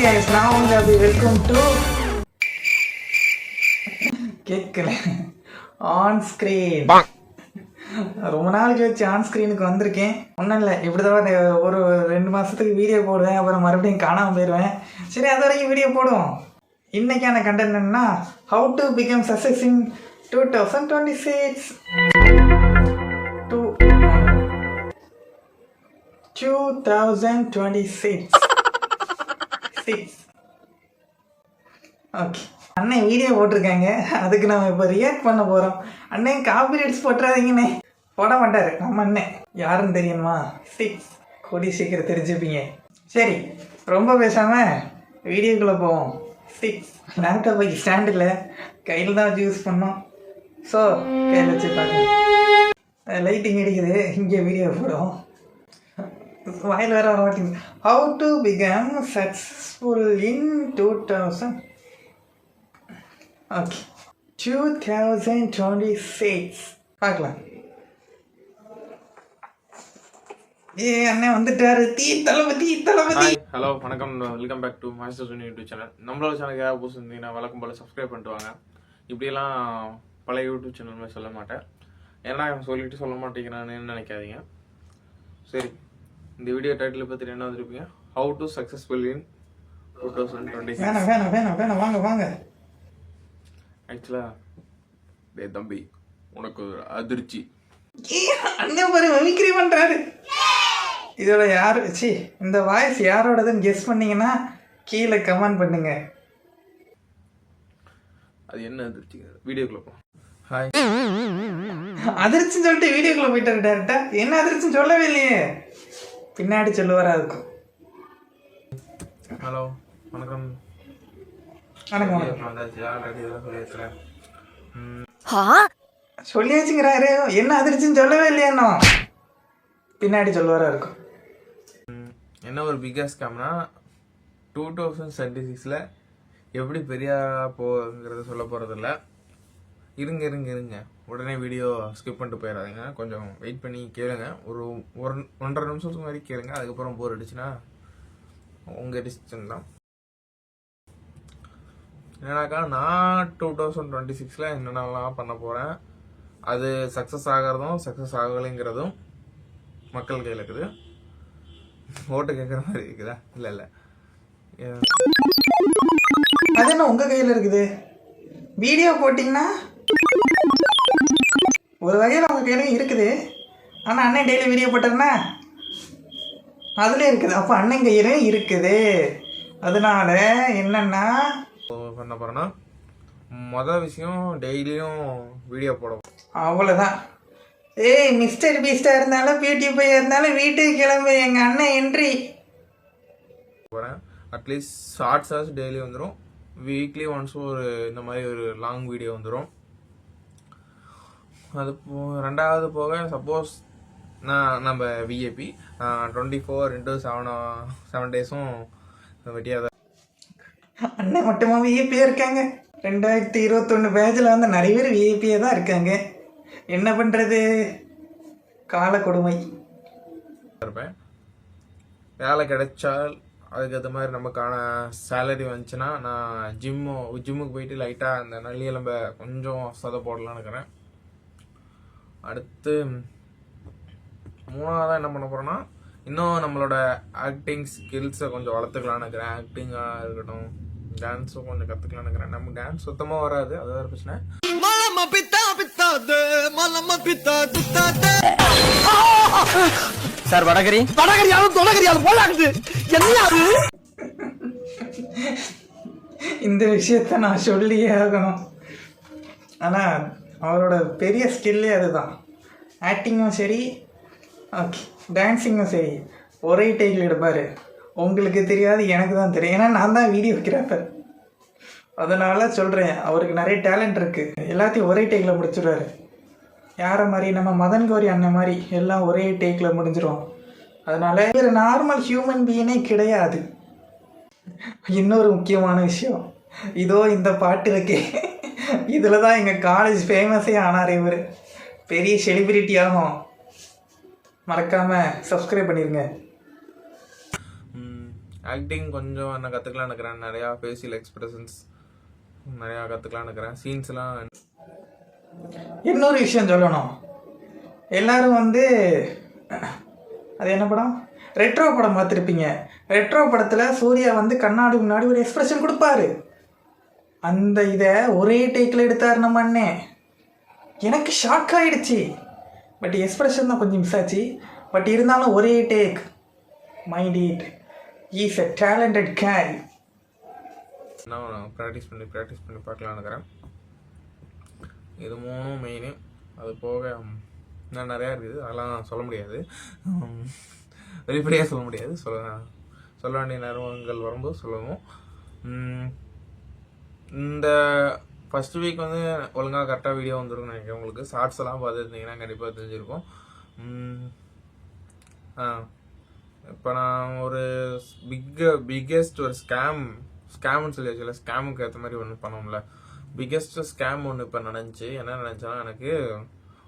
guys, நான் உங்க அபி. Welcome to கேட்கல ஆன் ஸ்க்ரீன். ரொம்ப நாள் கழிச்சு ஆன் ஸ்க்ரீனுக்கு வந்திருக்கேன். ஒன்றும் இல்லை, இப்படிதான் ஒரு 2 மாதத்துக்கு வீடியோ போடுவேன், அப்புறம் மறுபடியும் காணாமல் போயிடுவேன். சரி, அது வரைக்கும் வீடியோ போடுவோம். இன்னைக்கான கண்டென்ட் என்னன்னா, how to become success in 2026. 2026. Okay, அண்ணன் வீடியோ போட்டிருக்காங்க, அதுக்கு நம்ம இப்போ ரியாக்ட் பண்ண போகிறோம். அண்ணன் காப்பிரைட்ஸ் போட்டுறாதீங்கண்ணே. போட மாட்டார் நம்ம அண்ணன். யாருன்னு தெரியணுமா? 6 கொடி சீக்கிரம் தெரிஞ்சுப்பீங்க. சரி, ரொம்ப பேசாமல் வீடியோக்குள்ளே போவோம். 6 லேப்டாப் ஸ்டாண்டில் கையில் தான் வச்சு யூஸ் பண்ணோம். ஸோ கையில் வச்சு பார்க்க லைட்டிங் அடிக்குது. இங்கே வீடியோ போடுவோம். வாயில் வேற வர மாட்டேங்குது. How to become successful in 2000. Okay, 2026 பார்க்கலாம். அண்ணன் வந்துட்டாரு. தளபதி. ஹலோ, வணக்கம், welcome back to master Suni YouTube channel. நம்மளோட சேனலுக்கு யாராவது புதுசு இருந்தீங்கன்னா வழக்கம் போல் சப்ஸ்கிரைப் பண்ணிட்டு வாங்க. இப்படியெல்லாம் பழைய யூடியூப் சேனல் மாதிரி சொல்ல மாட்டேன், ஏன்னா சொல்லிட்டு சொல்ல மாட்டேங்கிறான்னு நினைக்காதீங்க. சரி, இந்த வீடியோ டைட்டில் பற்றி என்ன வந்துருப்பீங்க? How to successful in 2026. வேணாம் வாங்க. ஆக்சுவலா டே தம்பி, உனக்கு ஒரு அதிர்ச்சி. அண்ணன் பாரு மிமிக்ரி பண்றாரு. இதோட யாரு இந்த வாய்ஸ் யாரோடதுன்னு கெஸ் பண்ணீங்கன்னா கீழே கமெண்ட் பண்ணுங்க. அது என்ன அதிர்ச்சி? வீடியோக்குள்ள போ. ஹாய், அதிர்ச்சின்னு சொல்லிட்டு வீடியோக்குள்ள போயிட்டாரு டேரக்டா. என்ன அதிர்ச்சின்னு சொல்லவே இல்லையே, பின்னாடி சொல்லுவாரா இருக்கும். ஹலோ, வணக்கம். சொல்லியாச்சுங்கிறாரு, என்ன அதிர்ச்சின்னு சொல்லவே இல்லையா, பின்னாடி சொல்லுவாரா இருக்கும். என்ன ஒரு பிக்கஸ்ட் ஸ்கேம்னா 2026 எப்படி பெரிய போங்கிறத சொல்ல போகிறதில்ல. இருங்க, உடனே வீடியோ ஸ்கிப் பண்ணிட்டு போயிடாதீங்க. கொஞ்சம் வெயிட் பண்ணி கேளுங்க. ஒரு 1.5 நிமிஷத்துக்கு மாதிரி கேளுங்க. அதுக்கப்புறம் போர் அடிச்சுன்னா உங்கள் டிசிஷன் தான். என்னன்னாக்கா, நான் 2026 என்னென்னலாம் பண்ண போகிறேன், அது சக்ஸஸ் ஆகிறதும் சக்ஸஸ் ஆகலைங்கிறதும் மக்கள் கையில் இருக்குது. ஓட்டு கேட்குற மாதிரி இருக்குதா? இல்லை, அது என்ன உங்கள் கையில் இருக்குது? வீடியோ போட்டிங்கன்னா ஒரு வகையில் உங்கள் கையிலும் இருக்குது. ஆனால் அண்ணன் டெய்லி வீடியோ போட்டாருன்னா அதுலேயே இருக்குது. அப்போ அண்ணன் கையிலும் இருக்குது. அதனால என்னன்னா பண்ண போகிறேன்னா, மொதல் விஷயம் டெய்லியும் வீடியோ போடுவோம். அவ்வளோதான். மிஸ்டர் பீஸ்டா இருந்தாலும் பியூட்டி பையா இருந்தாலும் வீட்டுக்கு கிளம்பு, எங்கள் அண்ணன் என்ட்ரி போகிறேன். அட்லீஸ்ட் ஷார்ட்ஸாஸ் டெய்லி வந்துடும். வீக்லி ஒன்ஸ் ஒரு இந்த மாதிரி ஒரு லாங் வீடியோ வந்துடும். அது ரெண்டாவது போக, சப்போஸ் நம்ம விஏபி 24x7 டேஸும் வெட்டியாக அண்ணன் மட்டுமா விஏபியாக இருக்காங்க. 2021 பேஜில் வந்து நிறைய பேர் விஏபியாக தான் இருக்காங்க. என்ன பண்ணுறது, கால கொடுமை. இருப்பேன். வேலை கிடைச்சால் அதுக்கேற்ற மாதிரி நமக்கான சேலரி வந்துச்சுன்னா நான் ஜிம்முக்கு போயிட்டு லைட்டாக அந்த நல்லி எலும்ப கொஞ்சம் சதை போடலான்னு இருக்கிறேன். அடுத்து 3ஆவதாக என்ன பண்ண போகிறேன்னா, இன்னும் நம்மளோட ஆக்டிங் ஸ்கில்ஸை கொஞ்சம் வளர்த்துக்கலான்னு இருக்கிறேன். ஆக்டிங்காக இருக்கட்டும், டான்ஸும் கொஞ்சம் கற்றுக்கலான்னு இருக்கிறேன். நமக்கு டான்ஸ் சுத்தமாக வராது, அது வேறு பிரச்சனை. சார், வடகரியாலும் தொடகரியாலும் போலாகுது. என்ன இந்த விஷயத்த நான் சொல்லியே ஆகணும். ஆனால் அவரோட பெரிய ஸ்கில்லே அதுதான். ஆக்டிங்கும் சரி, ஓகே, டான்ஸிங்கும் சரி, ஒரே டேக்கில் எடுப்பார். உங்களுக்கு தெரியாது, எனக்கு தான் தெரியும், ஏன்னா நான் தான் வீடியோகிராஃபர். அதனால சொல்கிறேன், அவருக்கு நிறைய டேலண்ட் இருக்குது. எல்லாத்தையும் ஒரே டேக்கில் முடிச்சிடுவார். யாரை மாதிரி, நம்ம மதன் கௌரி அண்ணன் மாதிரி எல்லாம் ஒரே டேக்கில் முடிஞ்சிடும். அதனால ஒரு நார்மல் ஹியூமன் பீயினே கிடையாது. இன்னொரு முக்கியமான விஷயம், இதோ இந்த பாட்டு இருக்கே, இதில் தான் எங்கள் காலேஜ் ஃபேமஸே ஆனார். இவர் பெரிய செலிபிரிட்டி ஆகும். மறக்காமல் சப்ஸ்கிரைப் பண்ணிடுங்க. ஆக்டிங் கொஞ்சம் என்ன கற்றுக்கலான்னு இருக்கிறேன். நிறையா ஃபேஷியல் எக்ஸ்பிரஷன்ஸ் நிறையா கற்றுக்கலான்னு இருக்கிறேன். சீன்ஸ்லாம் இன்னொரு விஷயம் சொல்லணும். எல்லாரும் வந்து அது என்ன படம், ரெட்ரோ படம் பார்த்துருப்பீங்க. ரெட்ரோ படத்தில் சூர்யா வந்து கண்ணாடி முன்னாடி ஒரு எக்ஸ்பிரஷன் கொடுப்பாரு. அந்த இதை ஒரே டேக்கில் எடுத்தார் நம்ம அண்ணன். எனக்கு ஷாக் ஆகிடுச்சு. பட் எக்ஸ்பிரஷன் தான் கொஞ்சம் மிஸ் ஆச்சு. பட் இருந்தாலும் ஒரே take. Mind it, is a talented carry. நான் ப்ராக்டிஸ் பண்ணி பார்க்கலான்னு இருக்கிறேன். இது 3 மெயின். அது போக இன்னும் நிறையா இருக்குது, அதெல்லாம் சொல்ல முடியாது, வெளிப்படையாக சொல்ல முடியாது. சொல்ல வேண்டிய நேரங்கள் வரும்போது சொல்லுவோம். இந்த ஃபஸ்ட் வீக் வந்து ஒழுங்காக கரெக்டாக வீடியோ வந்துருக்குன்னு நினைக்கிறேன். உங்களுக்கு ஷார்ட்ஸ் எல்லாம் பார்த்துருந்தீங்கன்னா கண்டிப்பாக தெரிஞ்சிருக்கும். இப்போ நான் ஒரு பிக்கெஸ்ட் ஒரு ஸ்கேம்னு சொல்லி வச்சுல, ஸ்கேமுக்கு ஏற்ற மாதிரி ஒன்று பண்ணோம்ல. பிக்கெஸ்ட் ஸ்கேம் ஒன்று இப்போ நடந்துச்சு. என்ன நினச்சேன்னா, எனக்கு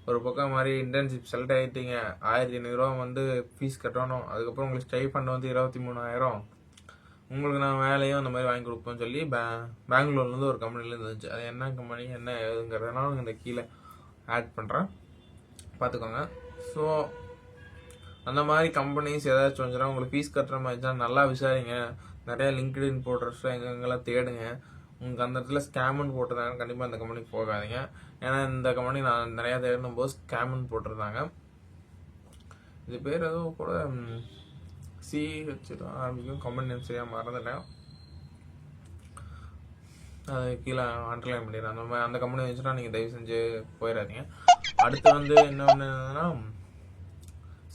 ஒரு பக்கம் மாதிரி இன்டர்ன்ஷிப் செலக்ட் ஆகிட்டீங்க, 1500 ரூபா வந்து ஃபீஸ் கட்டணும், அதுக்கப்புறம் உங்களுக்கு ஸ்டைஃபண்ட் வந்து 23,000, உங்களுக்கு நான் வேலையும் அந்த மாதிரி வாங்கி கொடுப்பேன்னு சொல்லி பெங்களூர்லேருந்து ஒரு கம்பெனிலேருந்து இருந்துச்சு. அது என்ன கம்பெனி என்ன ஏதுங்கிறதுனால இந்த கீழே ஆட் பண்ணுறேன், பார்த்துக்கோங்க. ஸோ அந்த மாதிரி கம்பெனிஸ் ஏதாச்சும் வந்துச்சுன்னா உங்களுக்கு ஃபீஸ் கட்டுற மாதிரி தான் நல்லா விசாரிங்க. நிறையா லிங்க்டின் போடுறதுல எங்கெங்கெல்லாம் தேடுங்க. உங்களுக்கு அந்த இடத்துல ஸ்கேம்னு போட்டிருந்தாங்க, கண்டிப்பாக அந்த கம்பெனிக்கு போகாதீங்க. ஏன்னா இந்த கம்பெனி நான் நிறையா தேடும் போது ஸ்கேம்னு போட்டிருந்தாங்க. இது பேர் ஏதோ கூட CH தான் ஆரம்பிக்கும், கம்பெனி நேம் சரியாக மறந்துட்டேன். அது கீழே அண்டர்லைன் பண்ணிடுறேன். அந்த மாதிரி அந்த கம்பெனி வந்துச்சுன்னா நீங்கள் தயவு செஞ்சு போயிடாதீங்க. அடுத்து வந்து என்ன ஒன்றுனா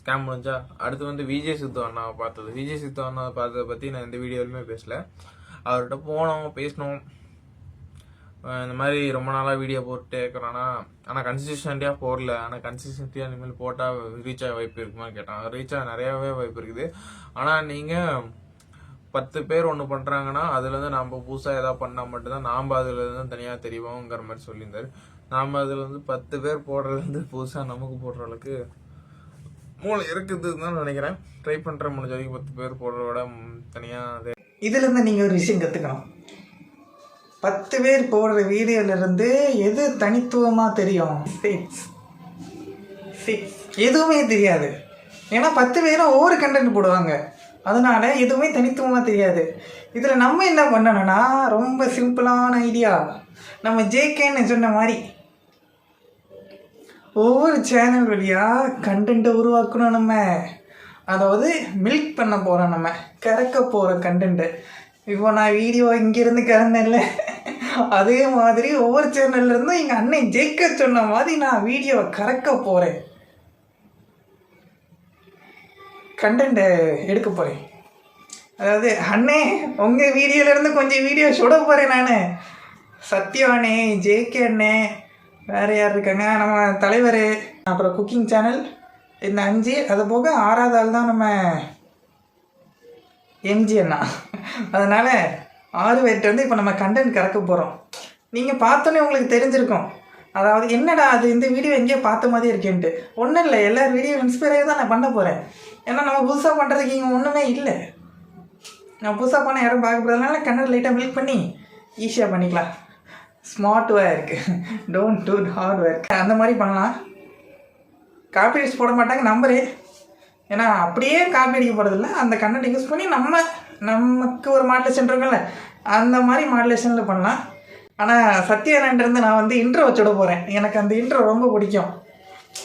ஸ்கேம் முடிஞ்சா அடுத்து வந்து விஜய் சித்து அண்ணாவை பார்த்தது. விஜய் சித்து அண்ணாவை பார்த்ததை பற்றி நான் எந்த வீடியோலுமே பேசல. அவர்கிட்ட போனோம், பேசினோம். இந்த மாதிரி ரொம்ப நாளாக வீடியோ போட்டுட்டே இருக்கிறான்னா, ஆனால் கன்சிஸ்டன்ட்டியாக போடல, ஆனால் கன்சிஸ்டன்ட்டியாக இனிமேல் போட்டால் ரீச் ஆக வாய்ப்பு இருக்குமான்னு கேட்டான். ரீச் ஆக நிறையாவே வாய்ப்பு இருக்குது. ஆனால் நீங்கள் 10 பேர் ஒன்று பண்ணுறாங்கன்னா அதுலேருந்து நம்ம புதுசாக எதாவது பண்ணால் மட்டும்தான் நாம் அதுலேருந்து தனியாக தெரியுவோங்கிற மாதிரி சொல்லியிருந்தார். நாம் அதில் வந்து 10 பேர் போடுறதுலேருந்து புதுசாக நமக்கு போடுற அளவுக்கு மூளை இருக்குதுன்னு தான் நினைக்கிறேன். ட்ரை பண்ணுற முடிஞ்ச வரைக்கும் 10 பேர் போடுறத விட தனியாக அது. இதுலேருந்து நீங்கள் ஒரு விஷயம் கற்றுக்கணும். 10 பேர் போடுற வீடியோலேருந்து எது தனித்துவமாக தெரியும்? எதுவுமே தெரியாது. ஏன்னா 10 பேரும் ஒவ்வொரு கண்டென்ட் போடுவாங்க, அதனால எதுவுமே தனித்துவமாக தெரியாது. இதில் நம்ம என்ன பண்ணணும்னா, ரொம்ப சிம்பிளான ஐடியா. நம்ம ஜேகேன்னு சொன்ன மாதிரி ஒவ்வொரு சேனல் வழியாக கண்டென்ட்டை உருவாக்கணும். நம்ம அதாவது மில்க் பண்ண போகிறோம், நம்ம கறக்க போகிற கண்டென்ட்டு. இப்போ நான் வீடியோ இங்கேருந்து கறந்தேன்ல, அதே மாதிரி ஒவ்வொரு சேனல்லேருந்தும் எங்கள் அண்ணன் ஜெயிக்க சொன்ன மாதிரி நான் வீடியோவை கறக்க போகிறேன், கண்டென்ட்டை எடுக்க போகிறேன். அதாவது அண்ணே உங்கள் வீடியோலேருந்து கொஞ்சம் வீடியோ சுட போகிறேன் நான். சத்யா அண்ணே, ஜேகே அண்ணே, வேறு யார் இருக்காங்க, நம்ம தலைவர், அப்புறம் குக்கிங் சேனல், இந்த 5. அது போக 6வது ஆள் தான் நம்ம MG அண்ணா. அதனால் 6 பேர்கிட்ட வந்து இப்போ நம்ம கண்டென்ட் கறக்க போகிறோம். நீங்கள் பார்த்தோன்னே உங்களுக்கு தெரிஞ்சிருக்கும், அதாவது என்னடா அது இந்த வீடியோ எங்கேயோ பார்த்த மாதிரி இருக்கேன்ட்டு. ஒன்றும் இல்லை, எல்லார் வீடியோ இன்ஸ்பைராக தான் நான் பண்ண போகிறேன். ஏன்னா நம்ம புதுசாக பண்ணுறதுக்கு இங்கே ஒன்றுமே இல்லை. நான் புதுசாக பண்ண யாரும் பார்க்க போகிறதுனால கண்டென்ட் லைட்டாக மில்க் பண்ணி ஈஸியாக பண்ணிக்கலாம். Smart work, don't do hard work. அந்த மாதிரி பண்ணலாம். காப்பி அடிச்சு போட மாட்டாங்க நம்பரு, ஏன்னா அப்படியே காப்பி அடிக்க போகிறதில்ல. அந்த கண்டென்ட் யூஸ் பண்ணி நமக்கு ஒரு மாடுலேஷன் இருக்குல்ல, அந்த மாதிரி மாடுலேஷனில் பண்ணலாம். ஆனால் சத்யானன்ட்டு நான் வந்து இன்ட்ரோ வச்சுட போகிறேன். எனக்கு அந்த இன்ட்ரோ ரொம்ப பிடிக்கும்.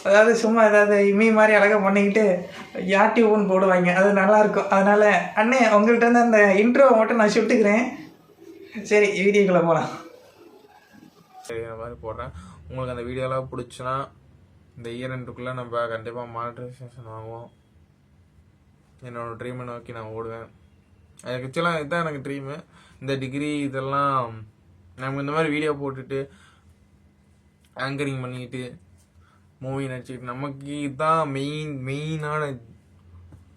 அதாவது சும்மா ஏதாவது இமி மாதிரி அழகாக பண்ணிக்கிட்டு யாட்டியூப்னு போடுவாங்க, அது நல்லாயிருக்கும். அதனால் அண்ணே உங்கள்கிட்ட இருந்து அந்த இன்ட்ரோவை மட்டும் நான் சுட்டுக்கிறேன். சரி, வீடியோக்குள்ளே போகலாம். இந்த மாதிரி போடுறேன். உங்களுக்கு அந்த வீடியோலாம் பிடிச்சுன்னா இந்த இயர்-எண்டுக்குள்ளே நம்ம கண்டிப்பாக மானிட்டைசேஷன் ஆகும். என்னோடய ட்ரீமை நோக்கி நான் ஓடுவேன். எனக்கு ஆக்சுவலாக இதுதான் எனக்கு ட்ரீமு. இந்த டிகிரி இதெல்லாம் நம்ம இந்த மாதிரி வீடியோ போட்டுட்டு ஆங்கரிங் பண்ணிக்கிட்டு மூவி நடிச்சுக்கிட்டு நமக்கு இதுதான் மெயினான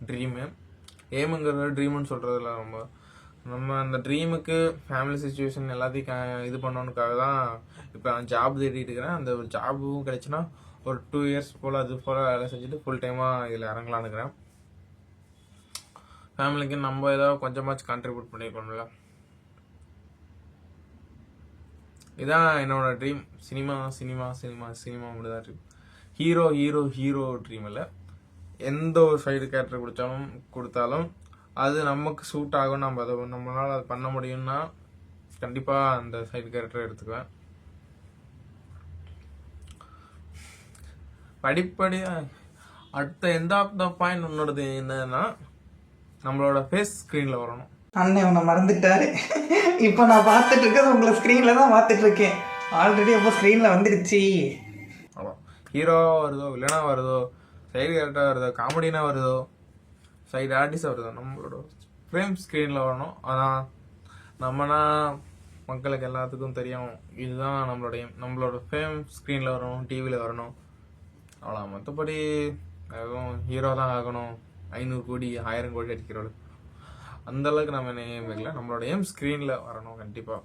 ட்ரீமு. ஏமுங்கிறத ட்ரீமுன்னு சொல்கிறதில்ல. நம்ம அந்த ட்ரீமுக்கு ஃபேமிலி சுச்சுவேஷன் எல்லாத்தையும் இது பண்ணணுக்காக தான் இப்போ நான் ஜாப் தேடிட்டு இருக்கிறேன். அந்த ஜாபும் கிடைச்சுன்னா ஒரு 2 இயர்ஸ் போல் அது போல் வேலை செஞ்சுட்டு ஃபுல் டைமாக இதில் இறங்கலான்னுக்கிறேன். ஃபேமிலிக்கு நம்ம ஏதாவது கொஞ்சமாச்சும் கான்ட்ரிபியூட் பண்ணியிருக்கோம்ல. இதான் என்னோட ட்ரீம். சினிமா மட்டும்தான் ட்ரீம். ஹீரோ ட்ரீம் இல்லை. எந்த ஒரு சைடு கேரக்டர் கொடுத்தாலும் அது நமக்கு சூட் ஆகும், நம்ம அதை நம்மளால் அது பண்ண முடியும்னா கண்டிப்பாக அந்த சைடு கேரக்டரை எடுத்துக்குவேன். படிப்படியாக அடுத்த எந்த ஆஃப் த பாயிண்ட் உன்னோடது என்னன்னா, நம்மளோட ஃபேஸ் ஸ்க்ரீனில் வரணும். அண்ணன் உன்னை மறந்துட்டாரு. இப்போ நான் பார்த்துட்டு இருக்கிறது உங்களை ஸ்க்ரீனில் தான் பார்த்துட்டு இருக்கேன். ஆல்ரெடி அப்போ ஸ்க்ரீனில் வந்துடுச்சு. அவ்வளோ ஹீரோவாக வருதோ, வில்லனாக வருதோ, சைடு கேரக்டராக வருதோ, காமெடினா வருதோ, சைடு ஆர்டிஸ்டாக வருதோ, நம்மளோட ஃப்ரேம் ஸ்க்ரீனில் வரணும். அதான் நம்மனா மக்களுக்கு எல்லாத்துக்கும் தெரியும். இதுதான் நம்மளோட ஃப்ரேம் ஸ்க்ரீனில் வரணும், டிவியில் வரணும். அவ்வளோ. மற்றபடி எதுவும் ஹீரோ தான் ஆகணும், 500 கோடி 1000 கோடி அடிக்கிறோம் அந்தளவுக்கு நம்ம நேம் இல்லை. நம்மளோட எய்ம் ஸ்க்ரீனில் வரணும் கண்டிப்பாக.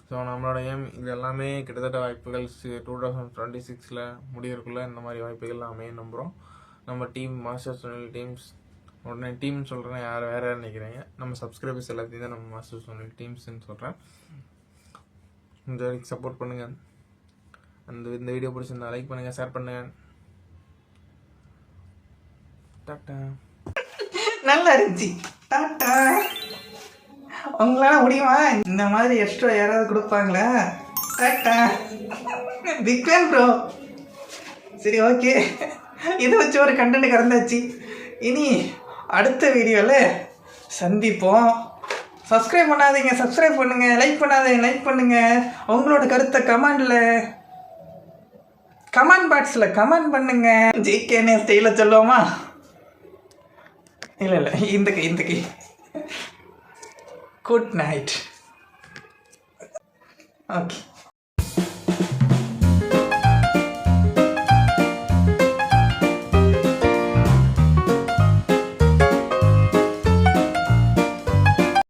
ஸோ நம்மளோட எய்ம் இது எல்லாமே கிட்டத்தட்ட வாய்ப்புகள் 2026 முடியறதுக்குள்ளே இந்த மாதிரி வாய்ப்புகள் எல்லாமே நம்புகிறோம். நம்ம டீம் மாஸ்டர் சுனில் டீம்ஸ், உடனே டீம்னு சொல்கிறேன், வேறு நினைக்கிறீங்க. நம்ம சப்ஸ்கிரைபர்ஸ் எல்லாத்தையும் தான் நம்ம மாஸ்டர் சுனில் டீம்ஸ்ன்னு சொல்கிறேன். இந்த வரைக்கும் சப்போர்ட் பண்ணுங்கள். இந்த வீடியோ பிடிச்சிருந்தா லைக் பண்ணுங்கள், ஷேர் பண்ணுங்கள். டாட்டா. நல்லா இருந்துச்சு. டாட்டா. உங்களால் முடியுமா? இந்த மாதிரி எக்ஸ்ட்ரா யாராவது கொடுப்பாங்களா? டாட்டா. Big fan bro. சரி, ஓகே. இதை வச்சு ஒரு கண்டென்ட் கறந்தாச்சு. இனி அடுத்த வீடியோவில் சந்திப்போம். சப்ஸ்கிரைப் பண்ணாதீங்க, சப்ஸ்கிரைப் பண்ணுங்கள். லைக் பண்ணாதீங்க, லைக் பண்ணுங்கள். உங்களோட கருத்தை கமெண்ட் பாக்ஸில் கமெண்ட் பண்ணுங்கள். ஜெயிக்கேனே ஸ்டைலில் சொல்லுவோமா? இல்லை இந்த கை. Good night. ஓகே.